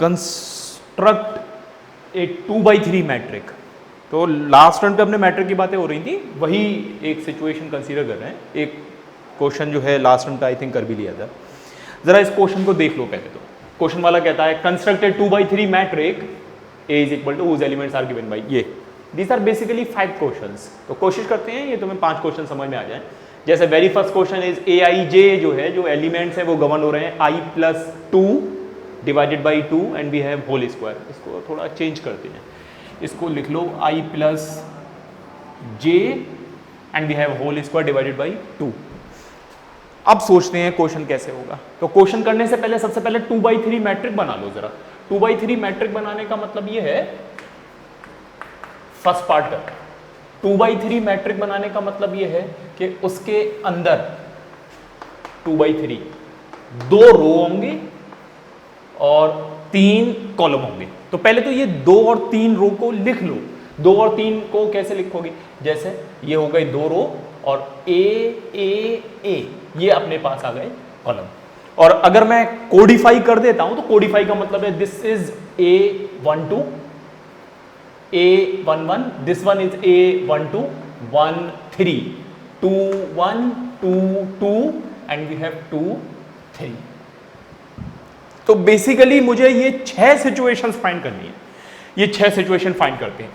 Construct a 2/3 matrix. तो last run पे अपने मैट्रिक की बातें हो रही थी, वही एक सिचुएशन कंसीडर कर रहे हैं। एक क्वेश्चन जो है लास्ट रन पे आई थिंक कर भी लिया था। जरा इस क्वेश्चन को देख लो पहले। तो क्वेश्चन वाला कहता है construct a 2/3 matrix A is equal to whose elements are given by ये। These are basically 5 questions. तो कोशिश करते हैं ये तुम्हें 5 क्वेश्चन समझ में आ जाए। जैसे very first question is A I J जो है, जो एलिमेंट्स है वो गवर्न हो रहे हैं i+2 divided by 2 and we have whole square. इसको थोड़ा चेंज करते हैं, इसको लिख लो i+j and we have whole square divided by 2। अब सोचते हैं क्वेश्चन कैसे होगा। तो क्वेश्चन करने से पहले सबसे पहले 2/3 मैट्रिक बना लो जरा। 2/3 मैट्रिक बनाने का मतलब ये है, फर्स्ट पार्ट का 2/3 मैट्रिक बनाने का मतलब ये है कि उसके अंदर 2/3 2 रो होंगे और 3 कॉलम होंगे। तो पहले तो ये 2 और 3 रो को लिख लो। 2 और 3 को कैसे लिखोगे? जैसे ये हो गए 2 रो और ए ये अपने पास आ गए कॉलम। और अगर मैं कोडिफाई कर देता हूं तो कोडिफाई का मतलब है this is A12 A11, this one is A12 1 3 2 1 2 2 and we have 2 3। तो बेसिकली मुझे ये 6 सिचुएशंस फाइंड करनी है। ये 6 सिचुएशन फाइंड करते हैं।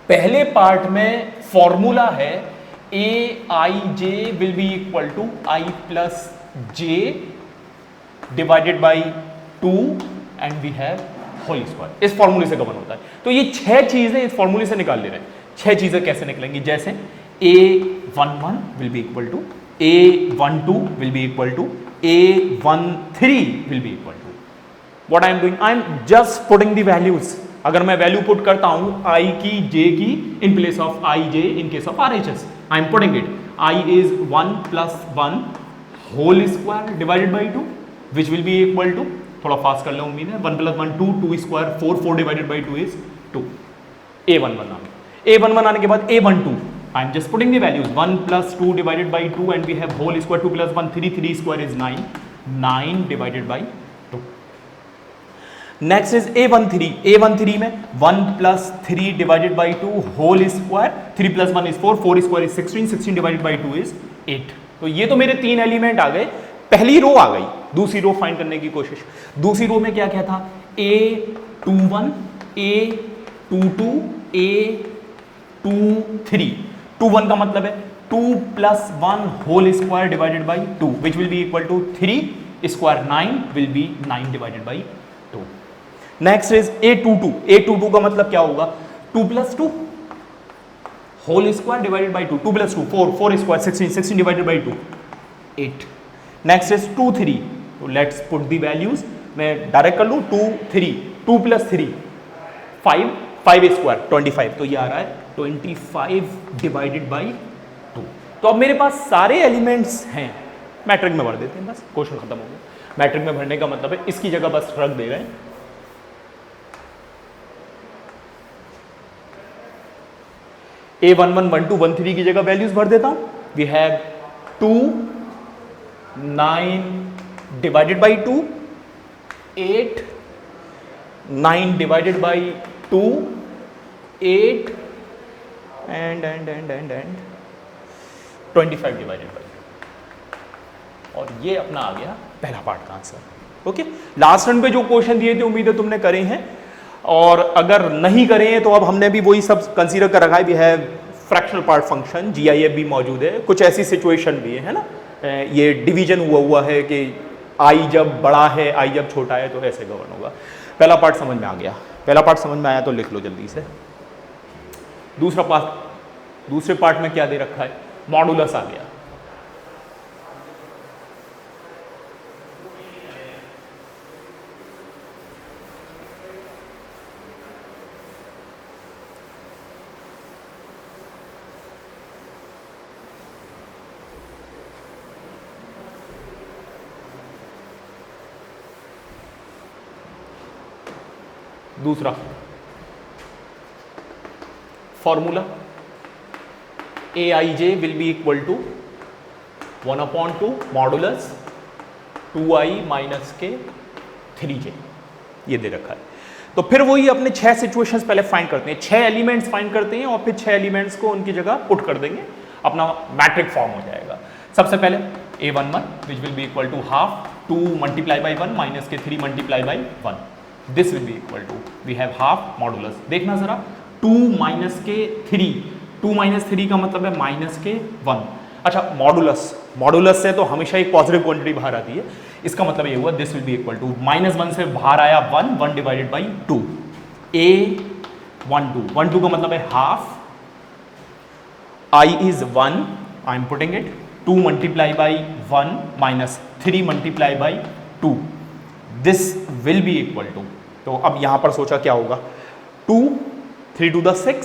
पहले पार्ट में फॉर्मूला है Aij will be equal to i+j divided by 2 and we have whole square. इस फॉर्मूले से गवर्न होता है। तो ये 6 चीजें इस फॉर्मूले से निकाल ले रहे हैं। 6 चीजें कैसे निकलेंगी? जैसे A11 will be equal to A12 will be equal to A13 will be equal to what I am doing, I am just putting the values. अगर मैं वैल्यू पुट करता हूं i की j की in place of ij in case of RHS, I am putting it i is 1+1 whole square divided by 2 which will be equal to, थोड़ा fast कर लो उम्मीद है, 1+1 2 2 स्क्वायर 4 4 डिवाइडेड बाई 2 इज 2। A11 आने के बाद A12 I am just putting the values 1+2 divided by 2 and we have whole square 2+1 3 square is 9 divided by 2। Next is A13 में 1+3 divided by 2 whole square 3+1 is 4 square is 16 divided by 2 is 8। तो ये तो मेरे 3 element आ गए। पहली रो आ गई। दूसरी रो find करने की कोशिश। दूसरी रो में क्या क्या था? A21 A22 A23। 21 का मतलब है 2+1 whole square divided by 2 which will be equal to 3 square 9 will be 9 divided by 2। Next is A22 का मतलब क्या होगा? 2+2 whole square divided by 2 2+2 4 square 16 divided by 2 8। Next is 2 3। तो लेट्स पुट दी वैल्यूज। मैं direct कर लूं 2 3 2+3 5 square 25। तो ये आ रहा है 25 डिवाइडेड बाई 2। तो अब मेरे पास सारे एलिमेंट्स हैं। मैट्रिक में भर देते हैं, बस क्वेश्चन खत्म हो गया। मैट्रिक में भरने का मतलब है इसकी जगह बस रख दे रहे हैं। A11 12 13 की जगह वैल्यूज भर देता हूं। We have 2 9 divided by 2 8 9 divided by 2 8 and 25 divided by. और ये अपना आ गया पहला पार्ट का आंसर। ओके, लास्ट रन पे जो क्वेश्चन दिए थे उम्मीद है तुमने करे हैं, और अगर नहीं करे हैं तो अब हमने भी वही सब कंसीडर कर रखा है। भी है फ्रैक्शनल पार्ट फंक्शन, GIF भी मौजूद है। कुछ ऐसी सिचुएशन भी है ना, ये डिवीजन हुआ है कि i जब बड़ा है i जब छोटा है तो ऐसे गवर्न होगा। पहला पार्ट समझ में आ गया। पहला पार्ट समझ में आया तो लिख लो जल्दी से। दूसरे पार्ट में क्या दे रखा है? मॉडुलस आ गया। दूसरा formula Aij will be equal to 1/2 modulus 2i - k 3j। ये दे रखा है। तो फिर वही अपने 6 सिचुएशंस पहले फाइंड करते हैं, 6 एलिमेंट्स फाइंड करते हैं और फिर 6 एलिमेंट्स को उनकी जगह पुट कर देंगे, अपना मैट्रिक फॉर्म हो जाएगा। सबसे पहले a11 which will be equal to half 2 multiply by 1 minus के 3 multiply by 1, this will be equal to we have half modulus. देखना जरा 2 माइनस के 3, 2 माइनस 3 का मतलब है माइनस के 1। अच्छा मॉडुलस से तो हमेशा एक पॉजिटिव क्वांटिटी बाहर आती है, इसका मतलब ये हुआ this will be equal to -1 से बाहर आया 1 डिवाइडेड बाई 2, a12 का मतलब है half, I is 1, I am putting it, 2 multiply by 1 minus 3 multiply by 2, this will be equal to, तो अब यहां पर सोचा क्या होगा, 2 3 to the 6,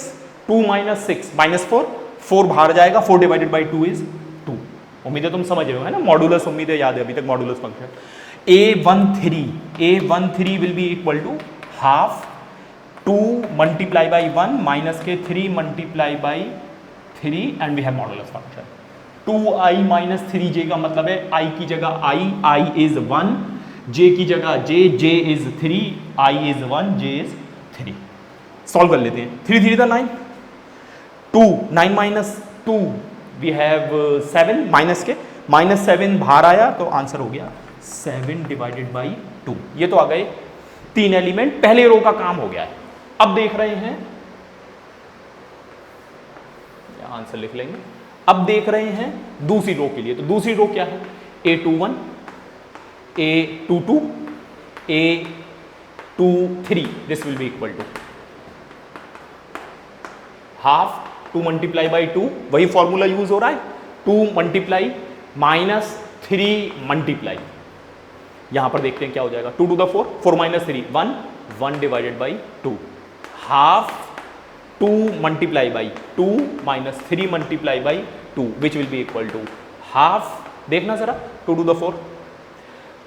2 minus 6 minus 4 बाहर जाएगा, 4 डिवाइडेड बाई 2 इज 2। उम्मीद है तुम समझ रहे हो, है ना, मॉडुलस उम्मीद है याद है अभी तक modulus function. a13 will be equal to half 2 multiply by 1 minus के 3 multiply by 3 and we have modulus function. 2i minus 3j का मतलब है i की जगह i इज 1, j की जगह j is 3, i is 1, j is 3। Solve कर लेते हैं। 3 3 9, 2 9 माइनस 2 वी हैव 7, माइनस के -7 बाहर आया तो आंसर हो गया 7 डिवाइडेड बाई 2। ये तो आ गए 3 एलिमेंट, पहले रो का काम हो गया है। अब देख रहे हैं, आंसर लिख लेंगे। अब देख रहे हैं दूसरी रो के लिए, तो दूसरी रो क्या है, a21 a22 a23, this will be equal to half 2 multiply by 2, वही फॉर्मूला यूज हो रहा है, 2 मल्टीप्लाई माइनस 3 मल्टीप्लाई, यहां पर देखते हैं क्या हो जाएगा, 2 to the 4, 4 minus 3 1 divided by 2, half 2 multiply by 2 minus 3 multiply by 2 which will be equal to half, देखना जरा 2 to the 4,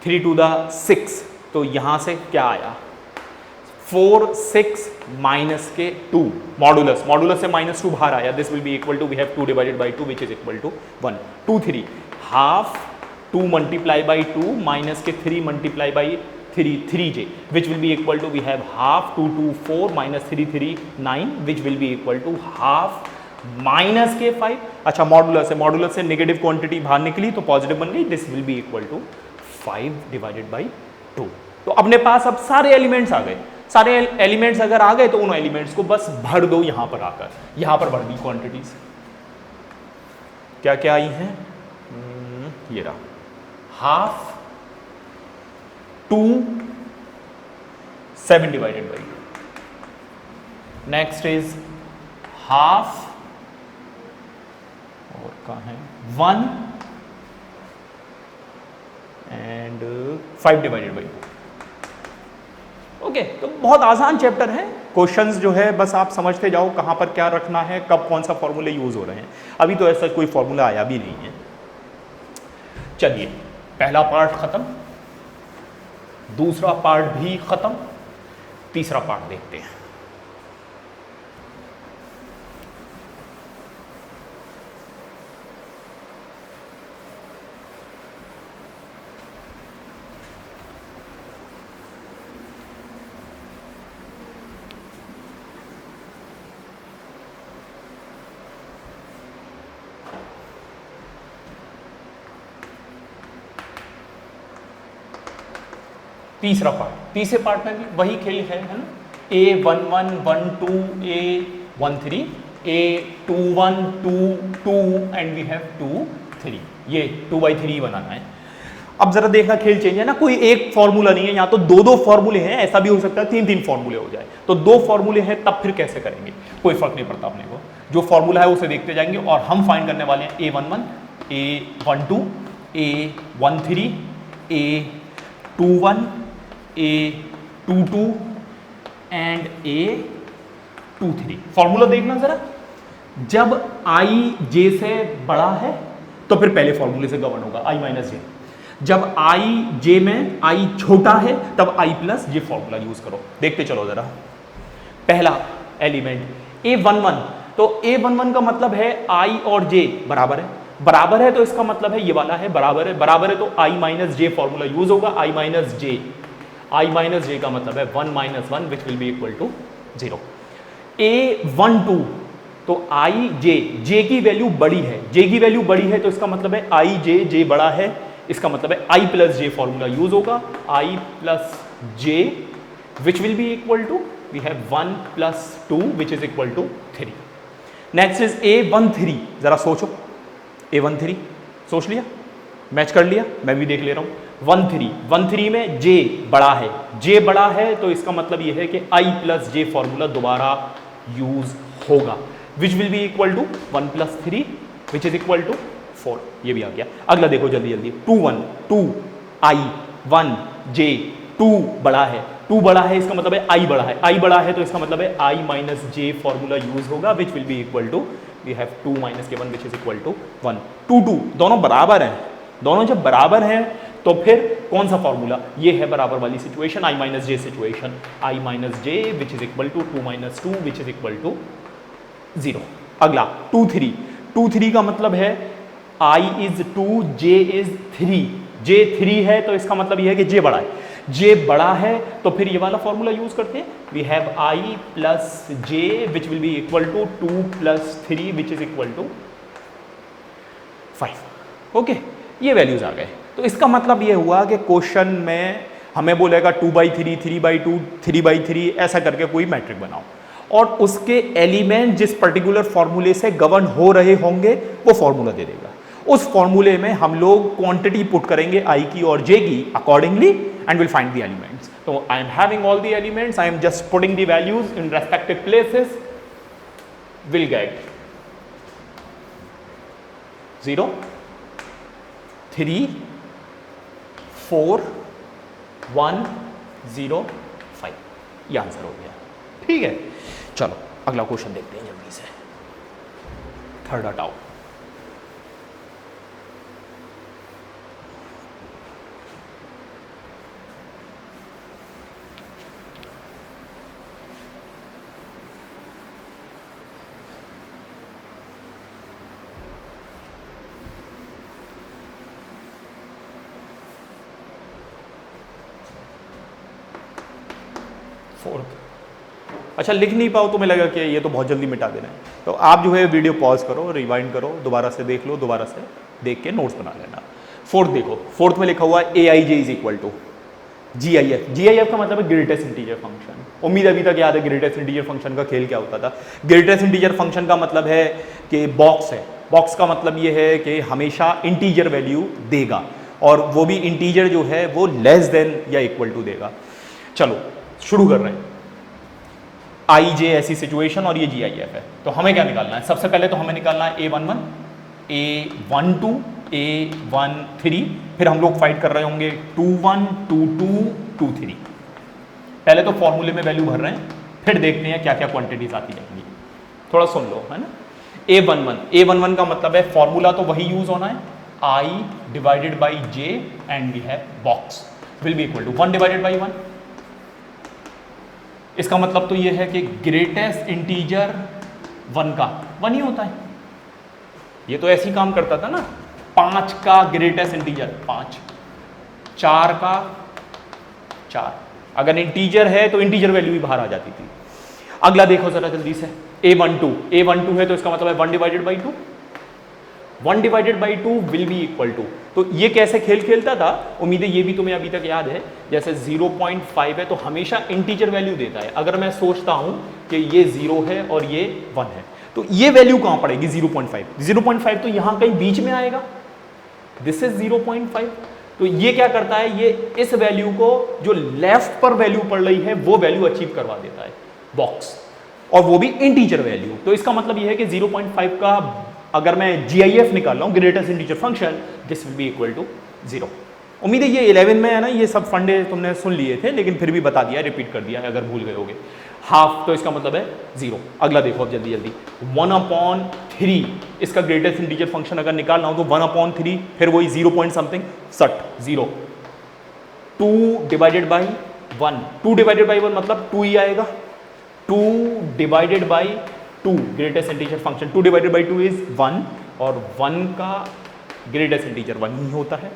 3 to the 6, तो यहां से क्या आया 4 6 माइनस के 2, मॉडुलस से -2 बाहर आया, this will be equal to we have 2 divided by 2 which is equal to 1, 2 3 half 2 multiply by 2 minus के 3 multiply by 3j which will be equal to we have half 2 2 4 minus 3 3 9 which will be equal to half minus के 5। अच्छा modulus से negative quantity बाहर निकली तो positive बन गई, this will be equal to 5 divided by 2। तो अपने पास अब सारे एलिमेंट्स आ गए, सारे एलिमेंट्स अगर आ गए तो उन एलिमेंट्स को बस भर दो यहां पर आकर, यहां पर भर दी क्वांटिटीज। क्या क्या आई हैं, ये रहा half 2 7 divided by, next is half और कहाँ है 1 एंड 5 डिवाइडेड बाई 2। ओके, तो बहुत आसान चैप्टर है, क्वेश्चंस जो है बस आप समझते जाओ कहां पर क्या रखना है, कब कौन सा फॉर्मूले यूज हो रहे हैं। अभी तो ऐसा कोई फॉर्मूला आया भी नहीं है। चलिए पहला पार्ट खत्म, दूसरा पार्ट भी खत्म, तीसरा पार्ट देखते हैं। तीसरा पार्ट, तीसरे पार्ट में भी वही खेल है ना, a11 12 a13 a21 2 2 and we have 2 3, ये 2/3 बनाना है। अब जरा देखना खेल चेंज है ना, कोई एक फॉर्मूला नहीं है, यहाँ तो दो फॉर्मूले हैं, ऐसा भी हो सकता है 3 फॉर्मूले हो जाए, तो 2 फॉर्मूले हैं तब फिर कैसे करेंगे, कोई फर्क नहीं पड़ता अपने को, जो फॉर्मूला है उसे देखते जाएंगे और हम फाइंड करने वाले हैं a11 a12 a13 a21 a22 and a23। Formula देखना जरा, जब i j से बड़ा है तो फिर पहले फॉर्मूले से गवर्न होगा i माइनस जे, जब i j में i छोटा है तब i plus j formula use करो। देखते चलो जरा, पहला एलिमेंट a11, तो a11 का मतलब है i और j बराबर है तो इसका मतलब है ये वाला है बराबर है तो i minus J formula use होगा, i minus J I minus J का मतलब है 1 minus 1 which will be equal to 0। A12 तो आई जे की वैल्यू बड़ी है, जे की वैल्यू बड़ी है तो इसका मतलब है आई जे बड़ा है, इसका मतलब है I plus J formula use होगा, I plus J which will be equal to we have 1 plus 2 which is equal to 3। Next is A13, जरा सोचो, A13 सोच लिया, मैच कर लिया, मैं भी देख ले रहा हूं। 13 में जे बड़ा है, जे बड़ा है तो इसका मतलब यह है कि आई प्लस जे फॉर्मूला दोबारा यूज होगा which will be equal to 1 plus 3 which is equal to 4। ये भी आ गया। अगला देखो जल्दी जल्दी, 2 आई 1 जे 2 बड़ा है, 2 बड़ा है इसका मतलब है आई बड़ा है, आई बड़ा है तो इसका मतलब है i minus J formula use होगा which will be equal to we have 2 minus के 1 विच इज इक्वल टू 1। 2 दोनों बराबर हैं, दोनों जब बराबर हैं तो फिर कौन सा फॉर्मूला, ये है बराबर वाली situation, i minus j situation, i minus j which is equal to 2 minus 2 which is equal to 0। अगला 2 3 का मतलब है आई इज 2 जे इज 3, जे 3 है तो इसका मतलब यह है कि जे बड़ा है, जे बड़ा है तो फिर ये वाला फॉर्मूला यूज करते हैं, we have i plus J which will be equal to 2 plus 3 which is equal to 5। Okay, ये वैल्यूज आ गए। तो इसका मतलब ये हुआ कि क्वेश्चन में हमें बोलेगा 2/3, 3/2, 3/3 ऐसा करके कोई मैट्रिक बनाओ और उसके एलिमेंट जिस पर्टिकुलर फॉर्मूले से गवर्न हो रहे होंगे वो फॉर्मूला दे देगा। उस फॉर्मूले में हम लोग क्वांटिटी पुट करेंगे आई की और जे की accordingly and will find the elements. तो I am having all the elements, I am just putting the values in respective places, will get 0 3 4 1 0 5, ये आंसर हो गया। ठीक है, चलो अगला क्वेश्चन देखते हैं जल्दी से। थर्ड हटाओ। फोर्थ, अच्छा लिख नहीं पाओ तो मैं लगा कि ये तो बहुत जल्दी मिटा देना है, तो आप जो है वीडियो पॉज करो, रिवाइंड करो, दोबारा से देख लो, दोबारा से देख के नोट्स बना लेना। फोर्थ देखो, फोर्थ में लिखा हुआ है A I J is equal to G I F. G I F का मतलब है ग्रेटेस्ट इंटीजर फंक्शन। उम्मीद अभी तक याद है ग्रेटेस्ट इंटीजर फंक्शन का खेल क्या होता था। ग्रेटेस्ट इंटीजर फंक्शन का मतलब है कि बॉक्स है, बॉक्स का मतलब ये है कि हमेशा इंटीजर वैल्यू देगा और वो भी इंटीजर जो है वो लेस देन या इक्वल टू देगा। चलो शुरू कर रहे हैं। आई जे ऐसी सिचुएशन और ये जी आई एफ है, तो हमें क्या निकालना है? सबसे पहले तो हमें निकालना है A11, A12, A13, फिर हम लोग फाइट कर रहे होंगे 21, 22, 23। पहले तो फॉर्मूले में वैल्यू भर रहे हैं, फिर देखते हैं क्या क्या क्वांटिटीज आती जाएंगी। थोड़ा सुन लो, है ना। A11 का मतलब है फॉर्मूला तो वही यूज होना है, I divided by J and we have box will be equal to 1 divided by 1। इसका मतलब तो ये है कि ग्रेटेस्ट इंटीजर 1 का 1 ही होता है। ये तो ऐसे ही काम करता था ना, 5 का ग्रेटेस्ट इंटीजर 5, 4 का 4, अगर इंटीजर है तो इंटीजर वैल्यू भी बाहर आ जाती थी। अगला देखो जरा जल्दी से, A12 है तो इसका मतलब है 1 divided by 2, 1 divided by 2 will be equal to. तो ये कैसे खेल खेलता था, उम्मीद है ये भी तुम्हें अभी तक याद है। जैसे 0.5 है तो हमेशा इंटीजर वैल्यू देता है। अगर मैं सोचता हूं कि ये 0 है और ये 1 है तो ये वैल्यू कहां पड़ेगी? 0.5 तो यहां कहीं बीच में आएगा, दिस इज 0.5। तो ये क्या करता है, ये इस वैल्यू को जो लेफ्ट पर वैल्यू पड़ रही है वो वैल्यू अचीव करवा देता है बॉक्स, और वो भी इंटीजर वैल्यू। तो इसका मतलब ये है कि 0.5 का अगर मैं GIF निकाल रहा हूं, greatest integer function, this will be equal to 0। उम्मीद है ये 11 में है ना, ये सब फंडे तुमने सुन लिए थे लेकिन फिर भी बता दिया, रिपीट कर दिया अगर भूल गए होगे। हाफ तो इसका मतलब है 0। अगला देखो अब जल्दी जल्दी, 1/3 इसका ग्रेटेस्ट इंटीजर फंक्शन अगर निकालना हो तो 1/3, फिर वही 0 point something 0। 2 divided by 1, 2 divided by 1 मतलब 2 ही आएगा। 2 divided by 2 greatest integer function, 2 divided by 2 is 1 और 1 का ग्रेटेस्ट इंटीजर 1 ही होता है।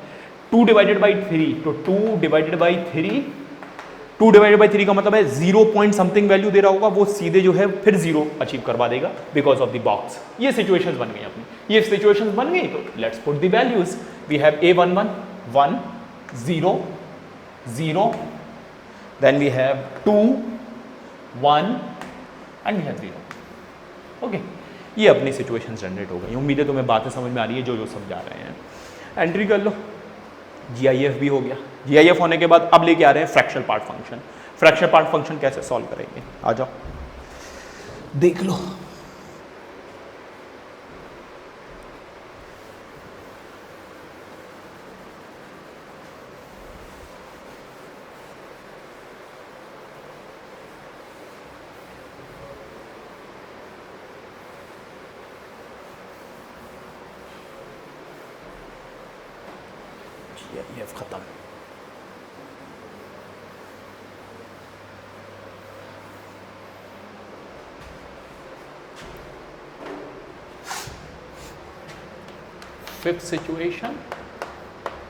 2 डिवाइडेड बाई 3 तो 2 डिवाइडेड बाई 3 2 डिवाइडेड बाई 3 का मतलब है 0 पॉइंट समथिंग वैल्यू दे रहा होगा, वो सीधे जो है फिर 0 अचीव करवा देगा बिकॉज ऑफ द बॉक्स। ये सिचुएशंस बन गई अपनी, ये सिचुएशंस बन गई, तो let's put the values. We have A11 1 0 0, then we have 2 1 and we have 0। Okay, ये अपनी सिचुएशंस जनरेट हो गई। उम्मीद है तुम्हें बातें समझ में आ रही है जो जो समझा रहे हैं। एंट्री कर लो। GIF भी हो गया। GIF होने के बाद अब लेके आ रहे हैं fractional part function. Fractional part function कैसे सॉल्व करेंगे, आ जाओ देख लो। GIF खत्म। फिफ्थ सिचुएशन,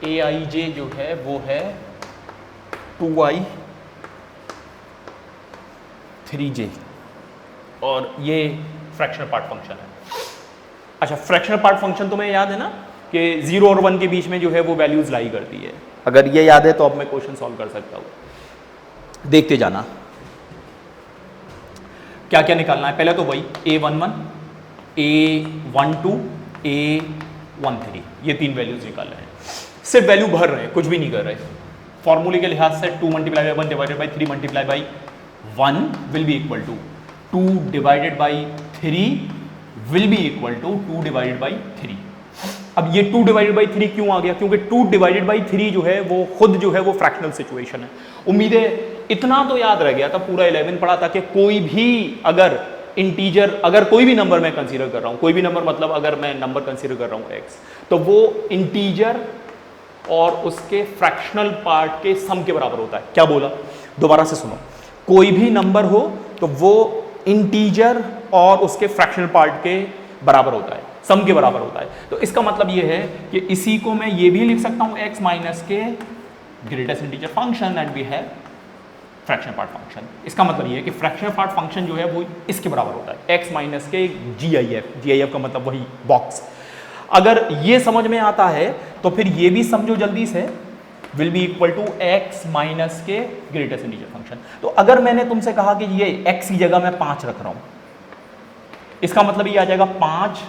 AIJ जो है वो है 2i 3j और ये फ्रैक्शनल पार्ट फंक्शन है। अच्छा, फ्रैक्शनल पार्ट फंक्शन तुम्हें याद है ना कि 0 और 1 के बीच में जो है वो वैल्यूज लाई करती है। अगर ये याद है तो अब मैं क्वेश्चन सॉल्व कर सकता हूं, देखते जाना क्या क्या निकालना है। पहले तो वही A11 A12 A13, ये 3 वैल्यूज निकाल रहे हैं, सिर्फ वैल्यू भर रहे हैं, कुछ भी नहीं कर रहे। फॉर्मूले के लिहाज से 2 multiply by 1 divided by 3 multiply by 1 will be equal to 2 divided by 3 will be equal to 2 divided by 3। अब ये 2 डिवाइडेड बाई 3 क्यों आ गया? क्योंकि 2 डिवाइडेड बाई 3 जो है वो खुद जो है वो फ्रैक्शनल सिचुएशन है। उम्मीद है इतना तो याद रह गया था, पूरा 11 पढ़ा था कि कोई भी अगर इंटीजर, अगर कोई भी नंबर मैं कंसीडर कर रहा हूं, कोई भी नंबर मतलब अगर मैं नंबर कंसीडर कर रहा हूं x, तो वो इंटीजर और उसके फ्रैक्शनल पार्ट के सम के बराबर होता है। क्या बोला, दोबारा से सुनो। कोई भी नंबर हो तो वो इंटीजर और उसके फ्रैक्शनल पार्ट के बराबर होता है, सम के बराबर होता है। तो इसका मतलब ये है कि इसी को मैं ये भी लिख सकता हूं x माइनस के greatest integer function and we have fractional part function. इसका मतलब ये है कि फ्रैक्शनल पार्ट फंक्शन जो है वो इसके बराबर होता है, x माइनस के GIF का मतलब वही बॉक्स। अगर ये समझ में आता है तो फिर ये भी समझो जल्दी से, will be equal to x minus के ग्रेटेस्ट इंटीजर फंक्शन। तो अगर मैंने तुमसे कहा कि ये x की जगह मैं 5 रख रहा हूं, इसका मतलब ये आ जाएगा 5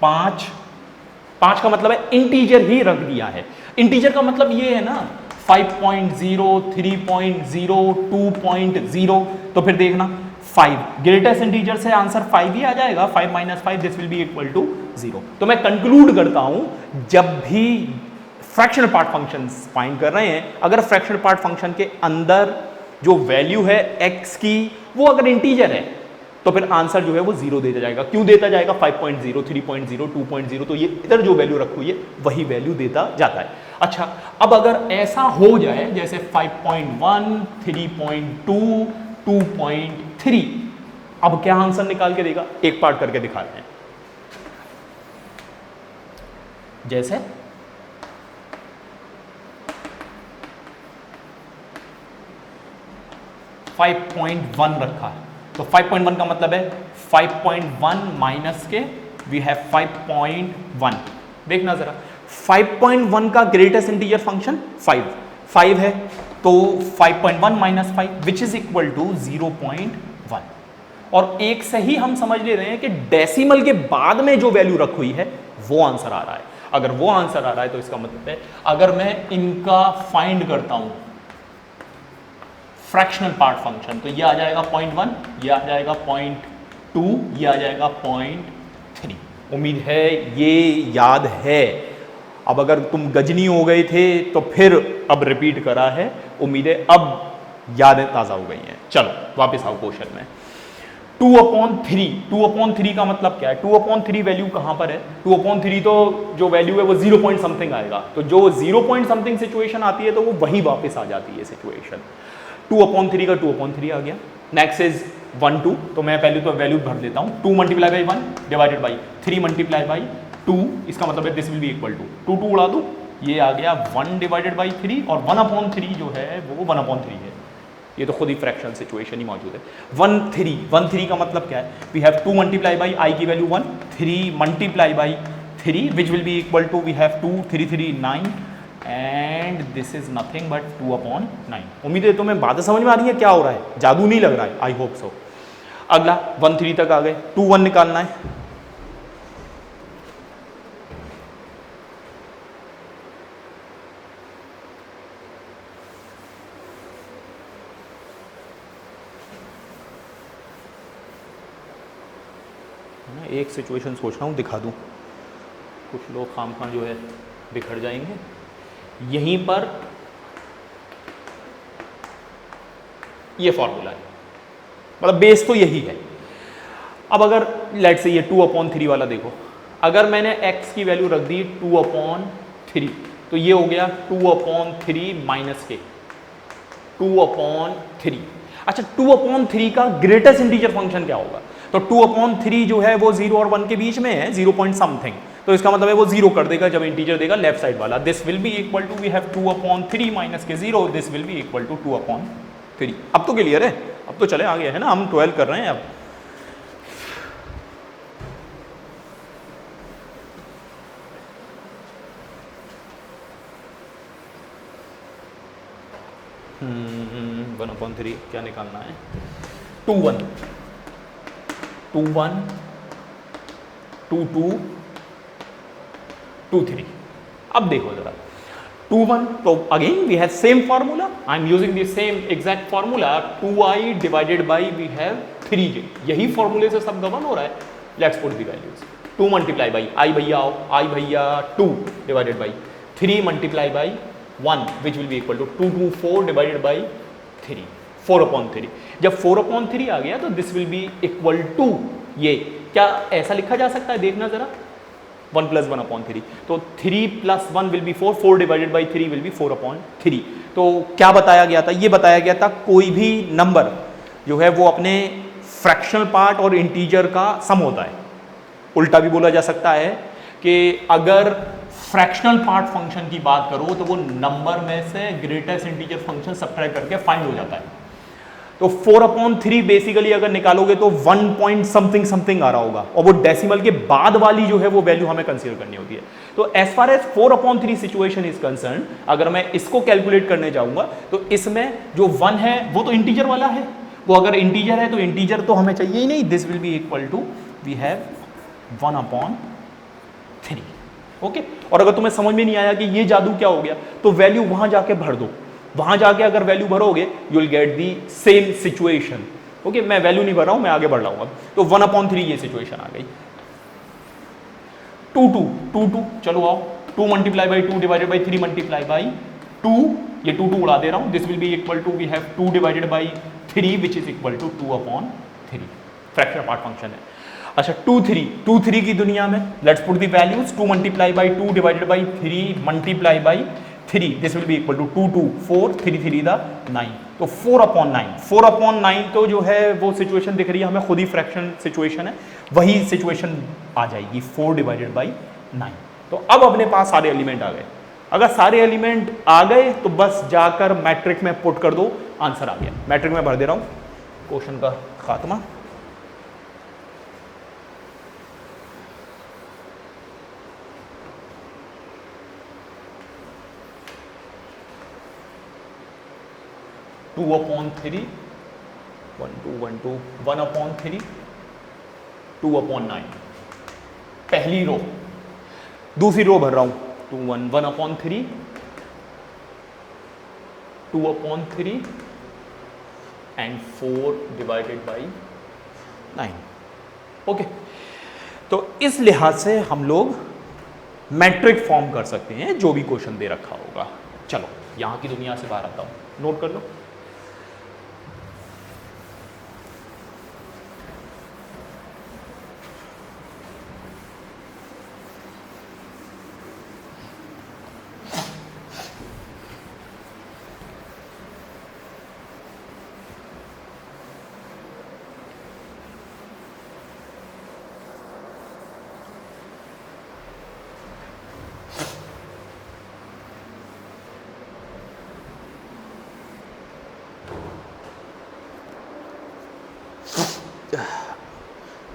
5 5 का मतलब है इंटीजर ही रख दिया है। इंटीजर का मतलब ये है ना 5.0 3.0 2.0, तो फिर देखना 5 ग्रेटेस्ट इंटीजर से आंसर 5 ही आ जाएगा। 5 minus 5 this will be equal to 0। तो मैं कंक्लूड करता हूं, जब भी फ्रैक्शनल पार्ट फंक्शन फाइंड कर रहे हैं, अगर फ्रैक्शनल पार्ट फंक्शन के अंदर जो वैल्यू है x की वो अगर इंटीजर है तो फिर आंसर जो है वो 0 देता जाएगा। क्यों देता जाएगा? 5.0 3.0 2.0, तो ये इधर जो वैल्यू रखी हुई है वही वैल्यू देता जाता है। अच्छा, अब अगर ऐसा हो जाए जैसे 5.1 3.2 2.3, अब क्या आंसर निकाल के देगा? एक पार्ट करके दिखा रहे हैं। जैसे .1 रखा है, तो 5.1 का मतलब है 5.1 माइनस के वी हैव 5.1। देखना जरा, 5.1 का ग्रेटेस्ट इंटीजर फंक्शन 5 है, तो 5.1 minus 5 which is equal to 0.1। और एक से ही हम समझ ले रहे हैं कि डेसिमल के बाद में जो वैल्यू रखी हुई है वो आंसर आ रहा है। अगर वो आंसर आ रहा है तो इसका मतलब है अगर मैं इनका फाइंड करता हूं फ्रैक्शनल पार्ट फंक्शन, तो ये आ जाएगा 0.1, ये आ जाएगा 0.2, ये आ जाएगा 0.3। उम्मीद है ये याद है। अब अगर तुम गजनी हो गए थे तो फिर अब रिपीट करा है, उम्मीद है अब यादें ताज़ा हो गई हैं। चलो वापस आओ क्वेश्चन में। 2/3 का मतलब क्या है? 2/3 वैल्यू कहां पर है? 2/3 तो जो वैल्यू है वो 0 पॉइंट समथिंग आएगा, तो जो 0 पॉइंट समथिंग सिचुएशन आती है तो वो वही वापस आ जाती है सिचुएशन। 2/3 का 2/3 आ गया। नेक्स्ट इज 1 2, तो मैं पहले तो वैल्यू भर देता हूं। 2 multiply by 1 divided by 3 multiply by 2, इसका मतलब है this will be equal to 2 उड़ा दो, ये आ गया 1 डिवाइडेड बाई 3 और 1/3 जो है वो 1/3 है। ये तो खुद ही फ्रैक्शनल सिचुएशन ही मौजूद है। 1 3 का मतलब क्या है? We have 2 multiply by I की value 1, 3 multiply by 3 which will be equal to we have 2 3 3 9 and this is nothing but 2/9। उम्मीद है तुम्हें बातें समझ में आ रही है क्या हो रहा है, जादू नहीं लग रहा है, आई होप सो। अगला 1 3 तक आ गए, 2 1 निकालना है। एक सिचुएशन सोच रहा हूँ दिखा दूँ, कुछ लोग खामखा जो है बिखर जाएंगे। यहीं पर ये फॉर्मूला है, मतलब बेस तो यही है। अब अगर लेट से ये 2/3 वाला देखो, अगर मैंने x की वैल्यू रख दी 2/3 तो ये हो गया 2/3 माइनस के 2/3। अच्छा 2/3 का ग्रेटेस्ट इंटीजर फंक्शन क्या होगा? तो 2/3 जो है वो 0 और 1 के बीच में है, 0 पॉइंट समथिंग, तो इसका मतलब है वो 0 कर देगा जब इंटीजर देगा लेफ्ट साइड वाला। This will be equal to we have 2/3 minus के 0, this will be equal to 2/3। अब तो क्लियर है, अब तो चले आ गया है ना, हम 12 कर रहे हैं अब। वन अपॉन 3 क्या निकालना है? 2 1 2 1 2 2 2 3। अब देखो जरा 2 1, तो again we have same formula, I am using the same exact formula, 2i divided by we have 3j, यही फॉर्मूले से सब गवर्न हो रहा है। Let's put the values, 2 multiply by i भैया आओ, आई भैया 2 divided by 3 multiply by 1 which will be equal to 2 2 4 डिवाइडेड बाई 3, 4/3। जब 4/3 आ गया तो this will be equal to, ये क्या ऐसा लिखा जा सकता है? देखना जरा, 1 + 1/3, तो 3 + 1 विल बी 4, 4 डिवाइडेड बाई 3 विल बी 4/3। तो क्या बताया गया था? ये बताया गया था कोई भी नंबर जो है वो अपने फ्रैक्शनल पार्ट और इंटीजर का सम होता है। उल्टा भी बोला जा सकता है कि अगर फ्रैक्शनल पार्ट फंक्शन की बात करो तो वो नंबर में से ग्रेटेस्ट इंटीजर फंक्शन सब्ट्रैक्ट करके फाइंड हो जाता है। तो 4/3 बेसिकली अगर निकालोगे तो 1 पॉइंट समथिंग समथिंग आ रहा होगा, और वो डेसिमल के बाद वाली जो है वो वैल्यू हमें कंसीडर करनी होती है। तो as far as 4/3 situation is concern, अगर मैं इसको कैलकुलेट करने जाऊंगा तो इसमें जो 1 है वो तो इंटीजर वाला है, वो अगर इंटीजर है तो इंटीजर तो हमें चाहिए ही नहीं। This will be equal to we have 1/3। Okay, और अगर तुम्हें समझ में नहीं आया कि ये जादू क्या हो गया तो वैल्यू वहां जाके भर दो, वहां जाके अगर वैल्यू भरोगे you will get the same situation. Okay, मैं वैल्यू नहीं भर रहा हूं, मैं आगे बढ़ रहा हूं। अब तो 1/3 ये सिचुएशन आ गई। 2 2 2 2 चलो आओ, 2 multiply by 2 divided by 3 multiply by 2, ये 2 2 उड़ा दे रहा हूं। This will be equal to we have 2 divided by 3 which is equal to 2/3। Fractional part function है। अच्छा 2 3 की दुनिया में let's put the values, 2 multiply by 2 divided by 3 multiply by 3, this will be equal to 2 2 4 3 3 the 9, तो 4/9 तो जो है वो सिचुएशन दिख रही है हमें, खुद ही फ्रैक्शन सिचुएशन है, वही सिचुएशन आ जाएगी 4 डिवाइडेड बाई 9। तो अब अपने पास सारे एलिमेंट आ गए। अगर सारे एलिमेंट आ गए तो बस जाकर मैट्रिक में पुट कर दो, आंसर आ गया। मैट्रिक में भर दे रहा हूं, क्वेश्चन का खात्मा। टू अपॉन 3 1 2 1 2 1/3 2/9, पहली रो। दूसरी रो भर रहा हूं 2 1 1/3 2/3 एंड 4 डिवाइडेड बाई 9। ओके, तो इस लिहाज से हम लोग मैट्रिक फॉर्म कर सकते हैं जो भी क्वेश्चन दे रखा होगा। चलो यहां की दुनिया से बाहर आता हूं, नोट कर लो।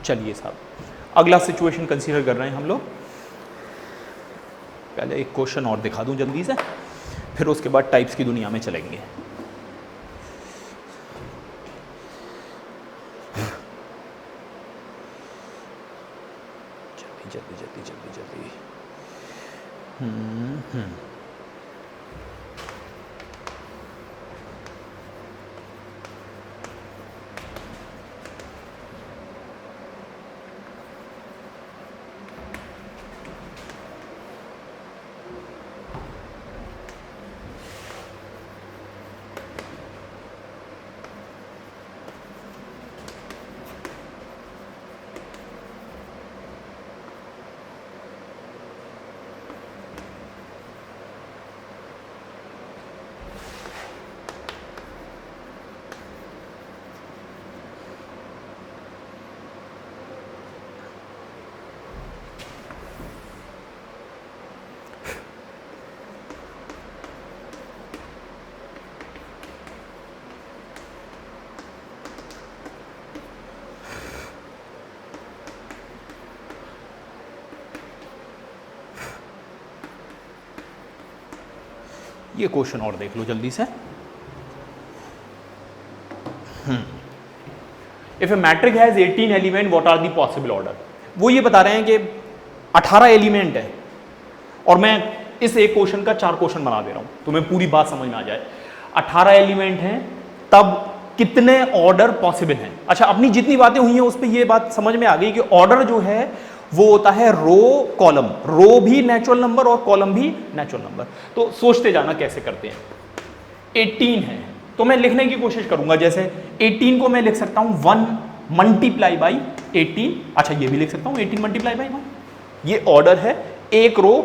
चलिए साहब, अगला सिचुएशन कंसीडर कर रहे हैं हम लोग। पहले एक क्वेश्चन और दिखा दूं जल्दी से, फिर उसके बाद टाइप्स की दुनिया में चलेंगे। जल्दी जल्दी जल्दी जल्दी। ये क्वेश्चन और देख लो जल्दी से। If a matrix has 18 element what are the possible order. वो ये बता रहे हैं कि 18 एलिमेंट है और मैं इस एक क्वेश्चन का 4 क्वेश्चन बना दे रहा हूं, तुम्हें पूरी बात समझ में आ जाए। 18 एलिमेंट हैं, तब कितने ऑर्डर पॉसिबल हैं। अच्छा, अपनी जितनी बातें हुई हैं उस पर ये बात समझ में आ गई कि ऑर्डर जो है वो होता है रो कॉलम, रो भी नेचुरल नंबर और कॉलम भी नेचुरल नंबर। तो सोचते जाना कैसे करते हैं। 18 है तो मैं लिखने की कोशिश करूंगा, जैसे 18 को मैं लिख सकता हूं 1 मल्टीप्लाई बाई 18। अच्छा, ये भी लिख सकता हूं 18 मल्टीप्लाई बाई 1। ये ऑर्डर है, एक रो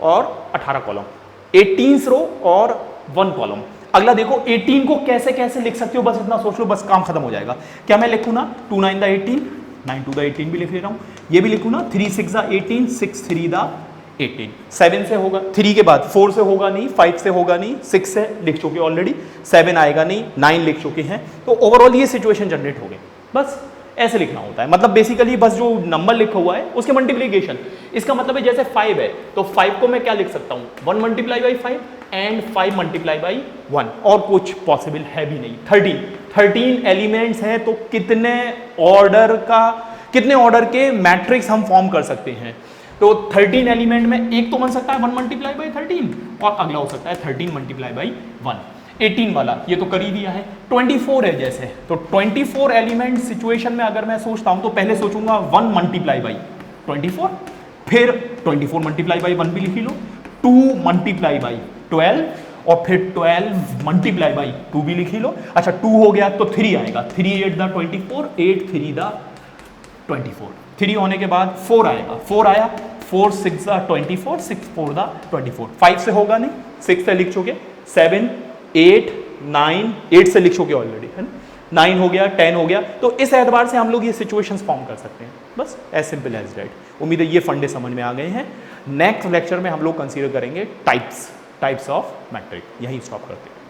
और 18 कॉलम, 18 रो और 1 कॉलम। अगला देखो 18 को कैसे कैसे लिख सकते हो, बस इतना सोच लो, बस काम खत्म हो जाएगा। क्या मैं लिखूं ना 2 9 द 18, 9 2 द 18 भी लिख ले रहा हूं, ये भी लिखूं ना 3 6 द 18, 6 3 द 18। 7 से होगा, 3 के बाद 4 से होगा नहीं, 5 से होगा नहीं, 6 से लिख चुके ऑलरेडी, 7 आएगा नहीं, 9 लिख चुके हैं। तो ओवरऑल ये सिचुएशन जनरेट हो गई। बस ऐसे लिखना होता है, मतलब बेसिकली बस जो नंबर लिखा हुआ है उसके मल्टीप्लिकेशन। इसका मतलब है जैसे 5 है तो 5 को मैं क्या लिख सकता हूं 1 multiply by 5 and 5 multiply by 1, और कुछ पॉसिबल है भी नहीं। 13 एलिमेंट्स हैं, तो कितने ऑर्डर के मैट्रिक्स हम फॉर्म कर सकते हैं। तो 13 एलिमेंट में एक तो बन सकता है 1 मल्टीप्लाई बाई 13 और अगला हो सकता है 13 मल्टीप्लाई बाई 1। 18 वाला ये तो कर ही दिया है। 24 है जैसे, तो 24 एलिमेंट सिचुएशन में अगर मैं सोचता हूं तो पहले सोचूंगा 1 मल्टीप्लाई बाई 24, फिर 24 मल्टीप्लाई बाई 1 भी लिख लो, 2 मल्टीप्लाई बाई 12 और फिर 12 मल्टीप्लाई बाई 2 भी लिख लो। अच्छा 2 हो गया तो 3 आएगा, 3 8 द 24, 8 3 द 24। 3 होने के बाद 4 आएगा, 4 आया, 4 6 द 24, 6 4 द 24। 5 से होगा नहीं, 6 से लिख चुके, 7 8 9, 8 से लिख चुके ऑलरेडी है ना, 9 हो गया, 10 हो गया। तो इस एतबार से हम लोग ये सिचुएशंस फॉर्म कर सकते हैं, बस एज सिंपल एज दैट। उम्मीद है ये फंडे समझ में आ गए हैं। नेक्स्ट लेक्चर में हम लोग कंसीडर करेंगे टाइप्स ऑफ मैट्रिक। यहीं स्टॉप करते हैं।